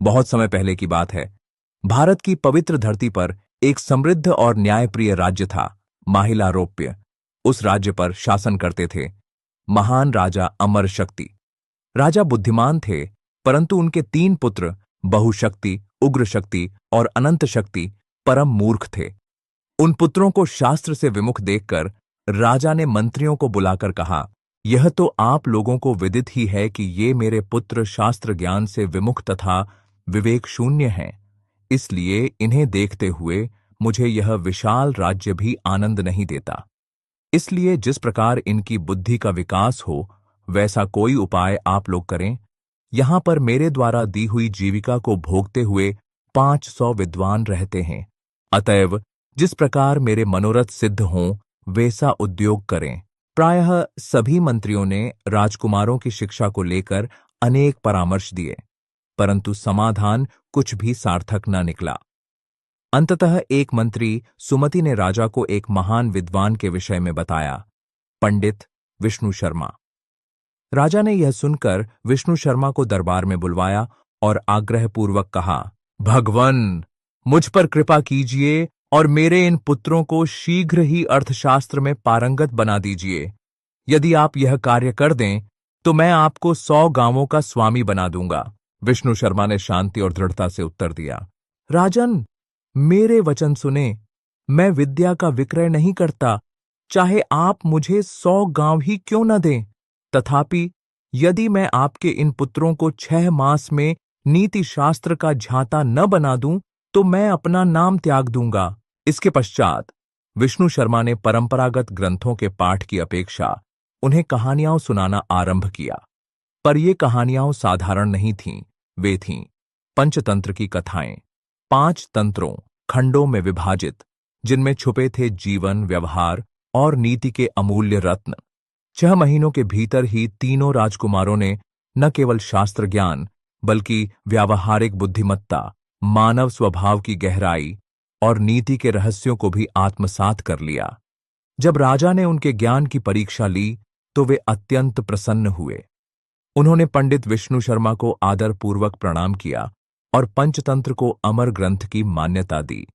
बहुत समय पहले की बात है। भारत की पवित्र धरती पर एक समृद्ध और न्यायप्रिय राज्य था, माहिलारोप्य। उस राज्य पर शासन करते थे महान राजा अमर शक्ति। राजा बुद्धिमान थे, परंतु उनके 3 पुत्र बहुशक्ति, उग्र शक्ति और अनंत शक्ति परम मूर्ख थे। उन पुत्रों को शास्त्र से विमुख देखकर राजा ने मंत्रियों को बुलाकर कहा, यह तो आप लोगों को विदित ही है कि ये मेरे पुत्र शास्त्र ज्ञान से विमुख तथा विवेक शून्य हैं। इसलिए इन्हें देखते हुए मुझे यह विशाल राज्य भी आनंद नहीं देता। इसलिए जिस प्रकार इनकी बुद्धि का विकास हो, वैसा कोई उपाय आप लोग करें। यहां पर मेरे द्वारा दी हुई जीविका को भोगते हुए 500 विद्वान रहते हैं। अतएव जिस प्रकार मेरे मनोरथ सिद्ध हों, वैसा उद्योग करें। प्रायः सभी मंत्रियों ने राजकुमारों की शिक्षा को लेकर अनेक परामर्श दिए, परंतु समाधान कुछ भी सार्थक न निकला। अंततः एक मंत्री सुमति ने राजा को एक महान विद्वान के विषय में बताया, पंडित विष्णु शर्मा। राजा ने यह सुनकर विष्णु शर्मा को दरबार में बुलवाया और आग्रहपूर्वक कहा, भगवन, मुझ पर कृपा कीजिए और मेरे इन पुत्रों को शीघ्र ही अर्थशास्त्र में पारंगत बना दीजिए। यदि आप यह कार्य कर दें तो मैं आपको 100 गांवों का स्वामी बना दूंगा। विष्णु शर्मा ने शांति और दृढ़ता से उत्तर दिया, राजन, मेरे वचन सुने। मैं विद्या का विक्रय नहीं करता, चाहे आप मुझे 100 गांव ही क्यों न दें। तथापि यदि मैं आपके इन पुत्रों को 6 मास में नीति शास्त्र का झांता न बना दूं तो मैं अपना नाम त्याग दूंगा। इसके पश्चात विष्णु शर्मा ने परंपरागत ग्रंथों के पाठ की अपेक्षा उन्हें कहानियां सुनाना आरंभ किया। पर ये कहानियां साधारण नहीं थीं, वे थीं पंचतंत्र की कथाएं, 5 तंत्रों खंडों में विभाजित, जिनमें छुपे थे जीवन, व्यवहार और नीति के अमूल्य रत्न। 6 महीनों के भीतर ही तीनों राजकुमारों ने न केवल शास्त्र ज्ञान बल्कि व्यावहारिक बुद्धिमत्ता, मानव स्वभाव की गहराई और नीति के रहस्यों को भी आत्मसात कर लिया। जब राजा ने उनके ज्ञान की परीक्षा ली तो वे अत्यंत प्रसन्न हुए। उन्होंने पंडित विष्णु शर्मा को आदरपूर्वक प्रणाम किया और पंचतंत्र को अमर ग्रंथ की मान्यता दी।